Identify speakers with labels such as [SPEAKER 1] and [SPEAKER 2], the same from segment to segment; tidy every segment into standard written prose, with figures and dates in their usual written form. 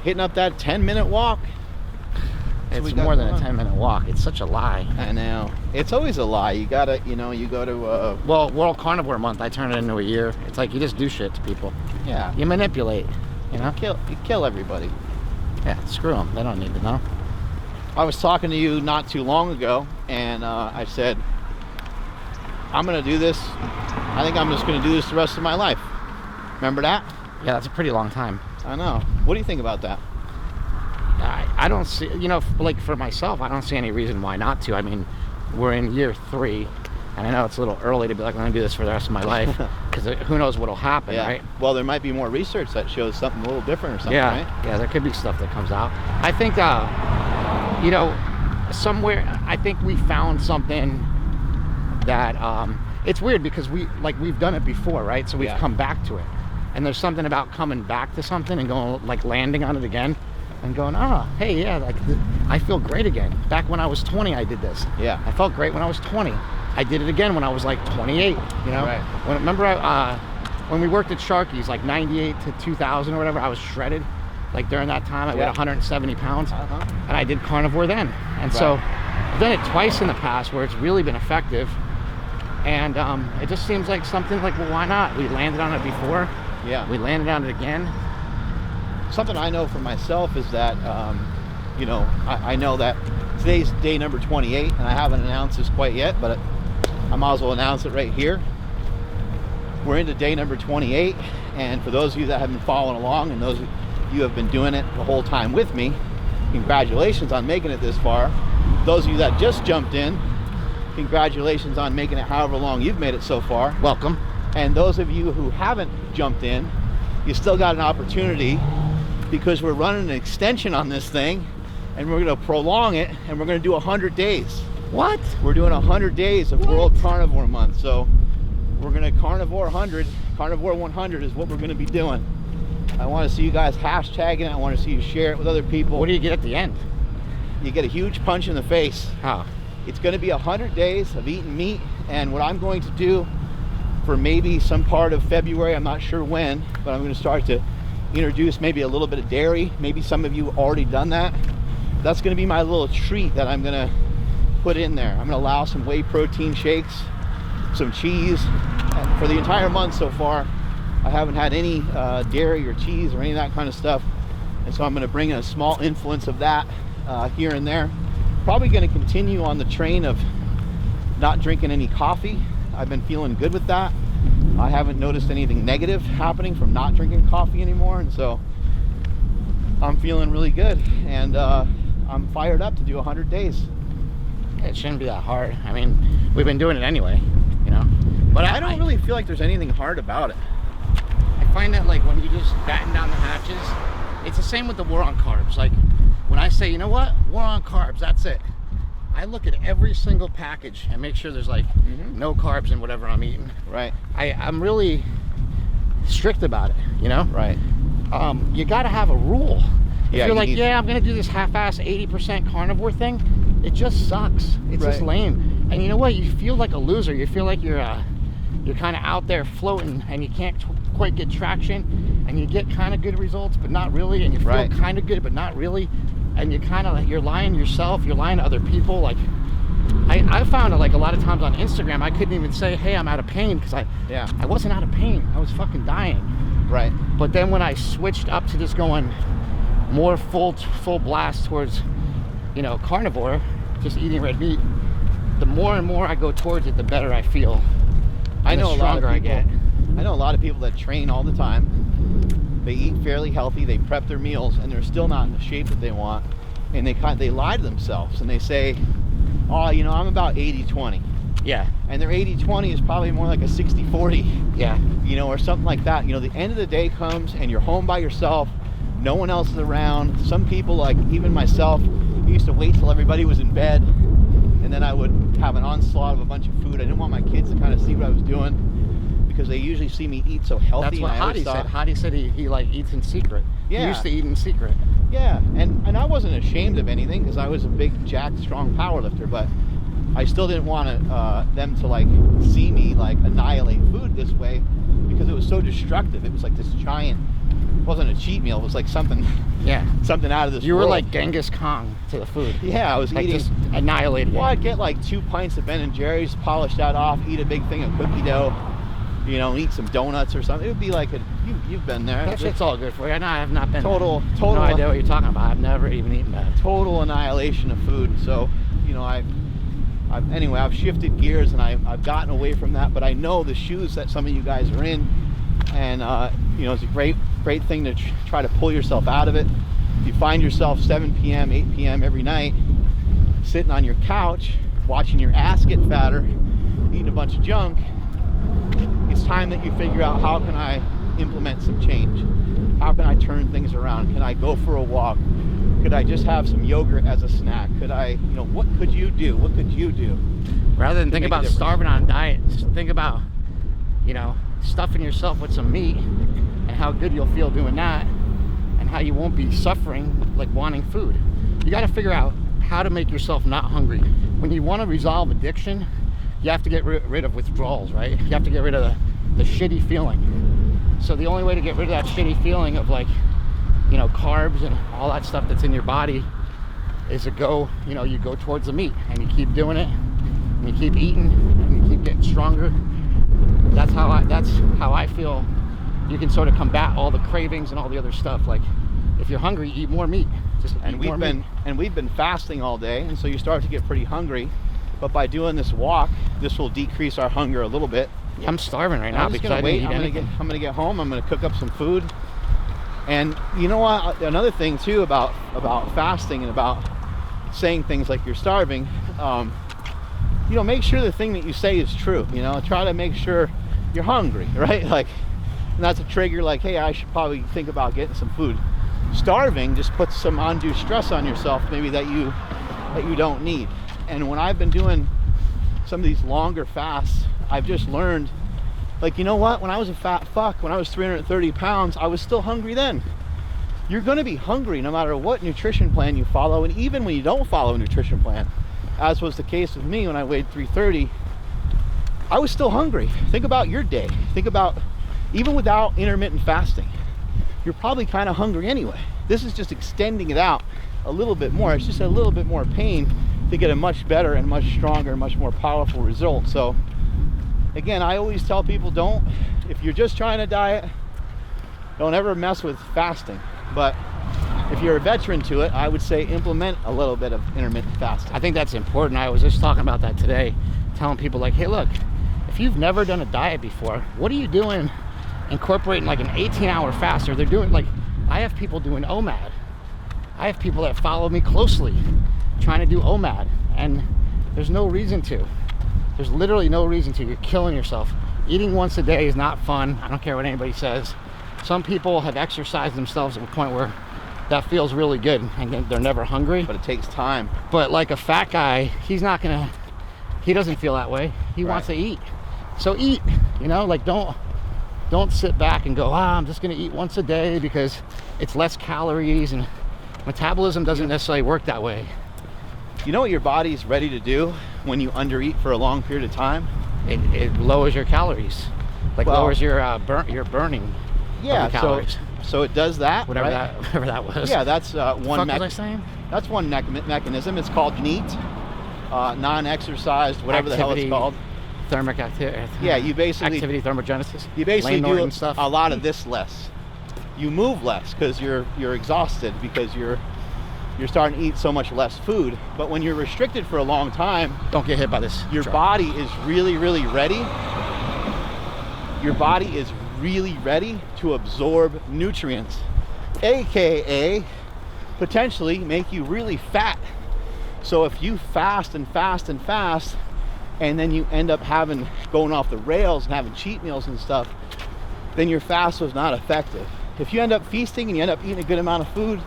[SPEAKER 1] hitting up that 10-minute walk.
[SPEAKER 2] It's more than a 10-minute walk. It's such a lie.
[SPEAKER 1] I know. It's always a lie. You gotta, you know, you go to...
[SPEAKER 2] Well, World Carnivore Month, I turn it into a year. It's like you just do shit to people.
[SPEAKER 1] Yeah.
[SPEAKER 2] You manipulate, you know?
[SPEAKER 1] You kill everybody.
[SPEAKER 2] Yeah, screw them. They don't need to know.
[SPEAKER 1] I was talking to you not too long ago, and I said, I'm going to do this. I think I'm just going to do this the rest of my life. Remember that?
[SPEAKER 2] Yeah, that's a pretty long time.
[SPEAKER 1] I know. What do you think about that?
[SPEAKER 2] I don't see, you know, like for myself, I don't see any reason why not to. I mean, we're in year 3, and I know it's a little early to be like, I'm going to do this for the rest of my life, because who knows what'll happen, right?
[SPEAKER 1] Well, there might be more research that shows something a little different or something,
[SPEAKER 2] right?
[SPEAKER 1] Yeah,
[SPEAKER 2] there could be stuff that comes out. I think, you know, somewhere, I think we found something that, it's weird because we've done it before, right? So we've come back to it. And there's something about coming back to something and going, like, landing on it again and going, oh, hey, yeah, like, I feel great again. Back when I was 20, I did this.
[SPEAKER 1] Yeah.
[SPEAKER 2] I felt great when I was 20. I did it again when I was, like, 28, you know?
[SPEAKER 1] Right.
[SPEAKER 2] Remember when we worked at Sharky's, like, 98 to 2000 or whatever, I was shredded. Like, during that time, I weighed 170 pounds. And I did carnivore then. And so I've done it twice in the past where it's really been effective. And it just seems like something like, well, why not? We landed on it before.
[SPEAKER 1] Yeah.
[SPEAKER 2] We landed on it again.
[SPEAKER 1] Something I know for myself is that, you know, I know that today's day number 28, and I haven't announced this quite yet, but I might as well announce it right here. We're into day number 28, and for those of you that have been following along, and those of you have been doing it the whole time with me, congratulations on making it this far. Those of you that just jumped in, congratulations on making it however long you've made it so far.
[SPEAKER 2] Welcome.
[SPEAKER 1] And those of you who haven't jumped in, you still got an opportunity, because we're running an extension on this thing, and we're going to prolong it, and we're going to do 100 days.
[SPEAKER 2] What?
[SPEAKER 1] We're doing 100 days of World Carnivore Month. So we're going to carnivore 100. Carnivore 100 is what we're going to be doing. I want to see you guys hashtagging it. I want to see you share it with other people.
[SPEAKER 2] What do you get at the end?
[SPEAKER 1] You get a huge punch in the face.
[SPEAKER 2] How?
[SPEAKER 1] It's going to be 100 days of eating meat, and what I'm going to do for maybe some part of February, I'm not sure when, but I'm going to start to introduce maybe a little bit of dairy. Maybe some of you already done that. That's going to be my little treat that I'm going to put in there. I'm going to allow some whey protein shakes, some cheese, and for the entire month so far, I haven't had any dairy or cheese or any of that kind of stuff, and so I'm going to bring in a small influence of that here and there. Probably going to continue on the train of not drinking any coffee. I've been feeling good with that. I haven't noticed anything negative happening from not drinking coffee anymore, and so I'm feeling really good, and I'm fired up to do 100 days.
[SPEAKER 2] It shouldn't be that hard. I mean, we've been doing it anyway, you know. But
[SPEAKER 1] I don't really feel like there's anything hard about it.
[SPEAKER 2] I find that, like, when you just batten down the hatches, it's the same with the war on carbs. Like, when I say, you know what, war on carbs, that's it. I look at every single package and make sure there's, like, no carbs in whatever I'm eating.
[SPEAKER 1] Right.
[SPEAKER 2] I'm really strict about it, you know?
[SPEAKER 1] Right.
[SPEAKER 2] You got to have a rule. If
[SPEAKER 1] Yeah,
[SPEAKER 2] you're
[SPEAKER 1] you
[SPEAKER 2] like, yeah, I'm going to do this half-ass 80% carnivore thing, it just sucks. It's just lame. And you know what? You feel like a loser. You feel like you're kind of out there floating and you can't quite get traction, and you get kind of good results, but not really, and you feel kind of good, but not really. And you kind of, you're lying to yourself, you're lying to other people. Like, I found it, like, a lot of times on Instagram, I couldn't even say, hey, I'm out of pain, because I wasn't out of pain. I was fucking dying.
[SPEAKER 1] Right.
[SPEAKER 2] But then when I switched up to just going more full blast towards, you know, carnivore, just eating red meat, the more and more I go towards it, the better I feel.
[SPEAKER 1] I know a lot of people.
[SPEAKER 2] I
[SPEAKER 1] know a lot of people that train all the time. They eat fairly healthy, they prep their meals, and they're still not in the shape that they want. And they lie to themselves, and they say, oh, you know, I'm about 80-20.
[SPEAKER 2] Yeah.
[SPEAKER 1] And their 80-20 is probably more like a 60-40.
[SPEAKER 2] Yeah.
[SPEAKER 1] You know, or something like that. You know, the end of the day comes, and you're home by yourself. No one else is around. Some people, like even myself, used to wait till everybody was in bed, and then I would have an onslaught of a bunch of food. I didn't want my kids to kind of see what I was doing, because they usually see me eat so healthy.
[SPEAKER 2] That's what Hadi said. Hadi said he like eats in secret.
[SPEAKER 1] Yeah.
[SPEAKER 2] He used to eat in secret.
[SPEAKER 1] Yeah, and I wasn't ashamed of anything, because I was a big, jacked, strong powerlifter, but I still didn't want them to, like, see me, like, annihilate food this way, because it was so destructive. It was like this giant wasn't a cheat meal. It was like something out of this
[SPEAKER 2] You were
[SPEAKER 1] world.
[SPEAKER 2] like Genghis Khan to the food.
[SPEAKER 1] Yeah, I was
[SPEAKER 2] like
[SPEAKER 1] eating.
[SPEAKER 2] Just annihilated.
[SPEAKER 1] Well, I'd get like 2 pints of Ben & Jerry's, polish that off, eat a big thing of cookie dough, you know, eat some donuts or something. It would be like you've been there.
[SPEAKER 2] That shit's all good for you. No, I have not been
[SPEAKER 1] total.
[SPEAKER 2] No idea what you're talking about. I've never even eaten that.
[SPEAKER 1] Total annihilation of food. So, you know, anyway, I've shifted gears and I've gotten away from that. But I know the shoes that some of you guys are in, and you know, it's a great thing to try to pull yourself out of it. If you find yourself 7 p.m., 8 p.m. every night, sitting on your couch, watching your ass get fatter, eating a bunch of junk, it's time that you figure out, how can I implement some change? How can I turn things around? Can I go for a walk? Could I just have some yogurt as a snack? Could I, you know, what could you do? What could you do?
[SPEAKER 2] Rather than think about starving on a diet, just think about, you know, stuffing yourself with some meat and how good you'll feel doing that, and how you won't be suffering like wanting food. You got to figure out how to make yourself not hungry. When you want to resolve addiction, you have to get rid of withdrawals, right? You have to get rid of the shitty feeling. So the only way to get rid of that shitty feeling of, like, you know, carbs and all that stuff that's in your body is to go, you know, you go towards the meat, and you keep doing it, and you keep eating, and you keep getting stronger. That's how I feel you can sort of combat all the cravings and all the other stuff. Like, if you're hungry, eat more meat. We've been fasting all day, and so you start to get pretty hungry. But by doing this walk, this will decrease our hunger a little bit. Yeah, I'm starving right now because I didn't eat anything.
[SPEAKER 1] I'm gonna get home. I'm gonna cook up some food. And you know what? Another thing too about fasting and about saying things like you're starving, you know, make sure the thing that you say is true. You know, try to make sure you're hungry, right? Like, and that's a trigger. Like, hey, I should probably think about getting some food. Starving just puts some undue stress on yourself, maybe that you don't need. And when I've been doing some of these longer fasts, I've just learned, like, you know what? When I was a fat fuck, when I was 330 pounds, I was still hungry then. You're going to be hungry no matter what nutrition plan you follow, and even when you don't follow a nutrition plan, as was the case with me when I weighed 330, I was still hungry. Think about your day. Think about, even without intermittent fasting, you're probably kind of hungry anyway. This is just extending it out a little bit more. It's just a little bit more pain to get a much better and much stronger and much more powerful result. So again, I always tell people, if you're just trying to diet, don't ever mess with fasting. But if you're a veteran to it, I would say implement a little bit of intermittent fasting.
[SPEAKER 2] I think that's important. I was just talking about that today, telling people, like, hey, look, if you've never done a diet before, what are you doing incorporating like an 18-hour fast? Or they're doing, like, I have people doing OMAD. I have people that follow me closely trying to do OMAD, and there's no reason to. There's literally no reason to. You're killing yourself. Eating once a day is not fun. I don't care what anybody says. Some people have exercised themselves to a point where that feels really good, and they're never hungry.
[SPEAKER 1] But it takes time.
[SPEAKER 2] But like a fat guy, he doesn't feel that way. He wants to eat. So eat, you know, like don't sit back and go, I'm just gonna eat once a day because it's less calories, and metabolism doesn't necessarily work that way.
[SPEAKER 1] You know what your body's ready to do when you undereat for a long period of time?
[SPEAKER 2] It lowers your calories, like lowers your burning.
[SPEAKER 1] Yeah,
[SPEAKER 2] of the calories.
[SPEAKER 1] So it does that.
[SPEAKER 2] Whatever
[SPEAKER 1] right?
[SPEAKER 2] that was.
[SPEAKER 1] Yeah, that's one.
[SPEAKER 2] What was I saying?
[SPEAKER 1] That's one mechanism. It's called NEAT, non-exercised, whatever the hell it's called.
[SPEAKER 2] Thermic activity.
[SPEAKER 1] Yeah, you basically
[SPEAKER 2] activity thermogenesis.
[SPEAKER 1] You basically do
[SPEAKER 2] stuff.
[SPEAKER 1] A lot of this less. You move less because you're exhausted, because you're starting to eat so much less food. But when you're restricted for a long time,
[SPEAKER 2] don't get hit by this.
[SPEAKER 1] Your body is really, really ready. Your body is really ready to absorb nutrients, aka potentially make you really fat. So if you fast and fast and fast, and then you end up going off the rails and having cheat meals and stuff, then your fast was not effective. If you end up feasting and you end up eating a good amount of food,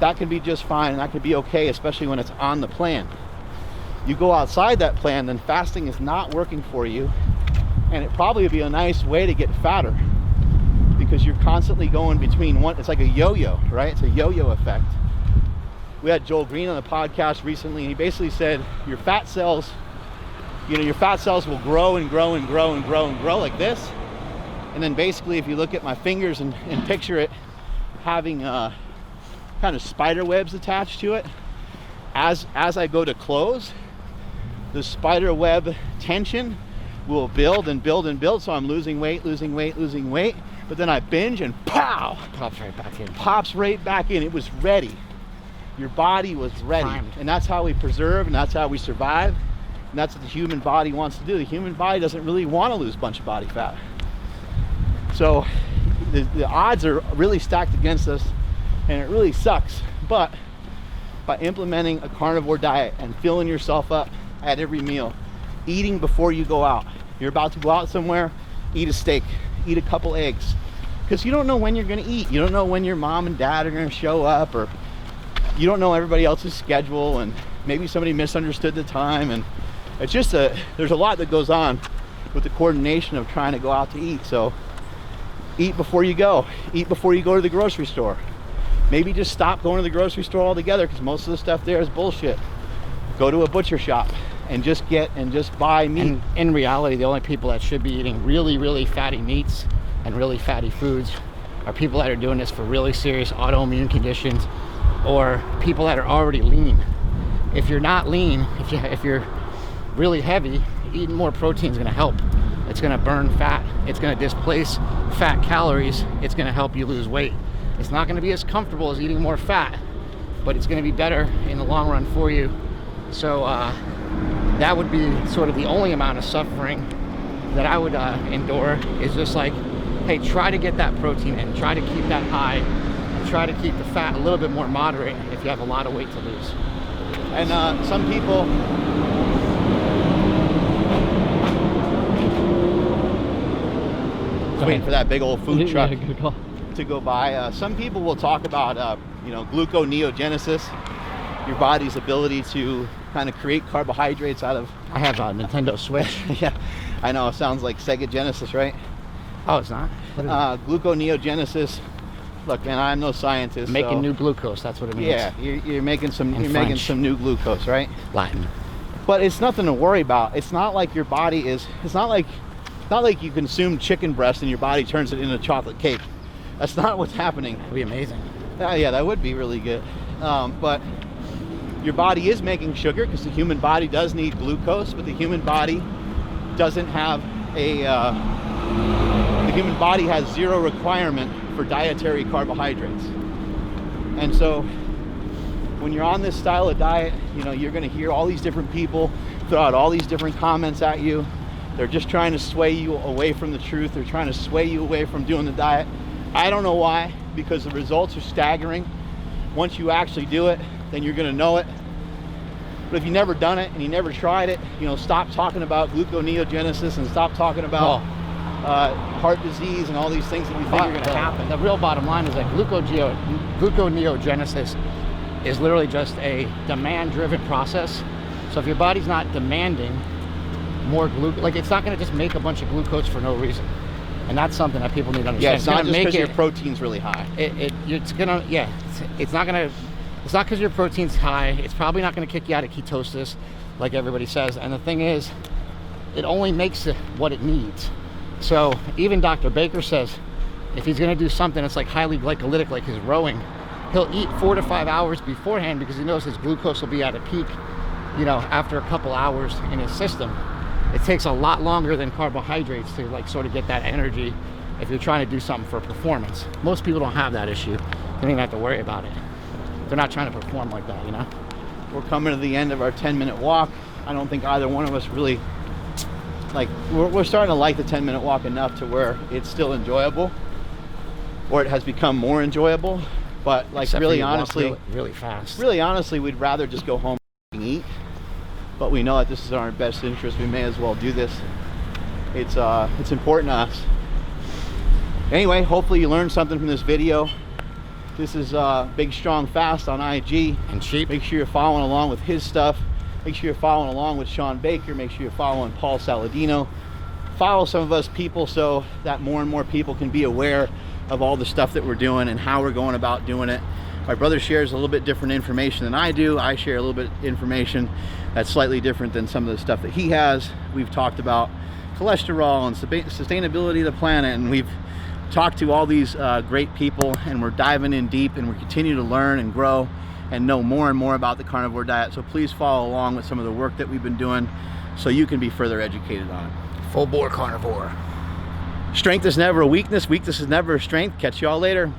[SPEAKER 1] that can be just fine, and that can be okay, especially when it's on the plan. You go outside that plan, then fasting is not working for you, and it probably would be a nice way to get fatter, because you're constantly going between one. It's like a yo-yo, right? It's a yo-yo effect. We had Joel Green on the podcast recently, and he basically said your fat cells will grow and grow and grow and grow and grow like this, And then basically, if you look at my fingers and picture it having kind of spider webs attached to it, as I go to close, the spider web tension will build and build and build. So I'm losing weight, but then I binge and pow!
[SPEAKER 2] Pops right back in.
[SPEAKER 1] Pops right back in. It was ready. Your body was ready.
[SPEAKER 2] Primed.
[SPEAKER 1] And that's how we preserve, and that's how we survive. And that's what the human body wants to do. The human body doesn't really want to lose a bunch of body fat. So the odds are really stacked against us, and it really sucks. But by implementing a carnivore diet and filling yourself up at every meal, eating before you go out. You're about to go out somewhere, eat a steak, eat a couple eggs. Because you don't know when you're gonna eat. You don't know when your mom and dad are gonna show up, or you don't know everybody else's schedule, and maybe somebody misunderstood the time. And it's just there's a lot that goes on with the coordination of trying to go out to eat. So eat before you go. Eat before you go to the grocery store. Maybe just stop going to the grocery store altogether, because most of the stuff there is bullshit. Go to a butcher shop and just buy meat.
[SPEAKER 2] And in reality, the only people that should be eating really, really fatty meats and really fatty foods are people that are doing this for really serious autoimmune conditions, or people that are already lean. If you're not lean, if you're really heavy, eating more protein is going to help. It's going to burn fat. It's going to displace fat calories. It's going to help you lose weight. It's not going to be as comfortable as eating more fat, but it's going to be better in the long run for you. So that would be sort of the only amount of suffering that I would endure, is just like, hey, try to get that protein in, try to keep that high, and try to keep the fat a little bit more moderate if you have a lot of weight to lose.
[SPEAKER 1] And some people, waiting for that big old food truck to go by. Some people will talk about gluconeogenesis, your body's ability to kind of create carbohydrates out of...
[SPEAKER 2] I have a Nintendo Switch.
[SPEAKER 1] Yeah, I know, it sounds like Sega Genesis, right?
[SPEAKER 2] Oh, it's not?
[SPEAKER 1] Gluconeogenesis. Look, man, I'm no scientist.
[SPEAKER 2] Making new glucose, that's what it means.
[SPEAKER 1] Yeah, you're making some
[SPEAKER 2] French.
[SPEAKER 1] some new glucose, right?
[SPEAKER 2] Latin.
[SPEAKER 1] But it's nothing to worry about. It's not like your body is, it's not like you consume chicken breast and your body turns it into chocolate cake. That's not what's happening.
[SPEAKER 2] That'd be amazing.
[SPEAKER 1] Yeah, that would be really good. But your body is making sugar, because the human body does need glucose, but the human body doesn't have the human body has zero requirement for dietary carbohydrates. And so when you're on this style of diet, you're going to hear all these different people throw out all these different comments at you. They're just trying to sway you away from the truth. They're trying to sway you away from doing the diet. I don't know why, because the results are staggering. Once you actually do it, then you're going to know it. But if you've never done it and you never tried it, stop talking about gluconeogenesis and stop talking about heart disease and all these things that you think are going to happen.
[SPEAKER 2] The real bottom line is that gluconeogenesis is literally just a demand-driven process. So if your body's not demanding more glucose, like, it's not going to just make a bunch of glucose for no reason. And that's something that people need to understand.
[SPEAKER 1] Yeah, it's not just because your protein's really high.
[SPEAKER 2] It's not because your protein's high. It's probably not going to kick you out of ketosis, like everybody says. And the thing is, it only makes it what it needs. So even Dr. Baker says, if he's going to do something that's like highly glycolytic, like his rowing, he'll eat 4 to 5 hours beforehand, because he knows his glucose will be at a peak, after a couple hours in his system. It takes a lot longer than carbohydrates to sort of get that energy if you're trying to do something for performance. Most people don't have that issue. They don't even have to worry about it. They're not trying to perform like that,
[SPEAKER 1] We're coming to the end of our 10-minute walk. I don't think either one of us really, we're starting to like the 10-minute walk enough to where it's still enjoyable, or it has become more enjoyable. But really honestly,
[SPEAKER 2] really fast.
[SPEAKER 1] Really honestly, we'd rather just go home and eat. But we know that this is in our best interest. We may as well do this. It's important to us. Anyway, hopefully you learned something from this video. This is Big Strong Fast on IG.
[SPEAKER 2] And cheap.
[SPEAKER 1] Make sure you're following along with his stuff. Make sure you're following along with Sean Baker. Make sure you're following Paul Saladino. Follow some of us people so that more and more people can be aware of all the stuff that we're doing and how we're going about doing it. My brother shares a little bit different information than I do. I share a little bit information that's slightly different than some of the stuff that he has. We've talked about cholesterol and sustainability of the planet, and we've talked to all these great people, and we're diving in deep, and we continue to learn and grow and know more and more about the carnivore diet. So please follow along with some of the work that we've been doing so you can be further educated on it.
[SPEAKER 2] Full bore carnivore.
[SPEAKER 1] Strength is never a weakness. Weakness is never a strength. Catch you all later.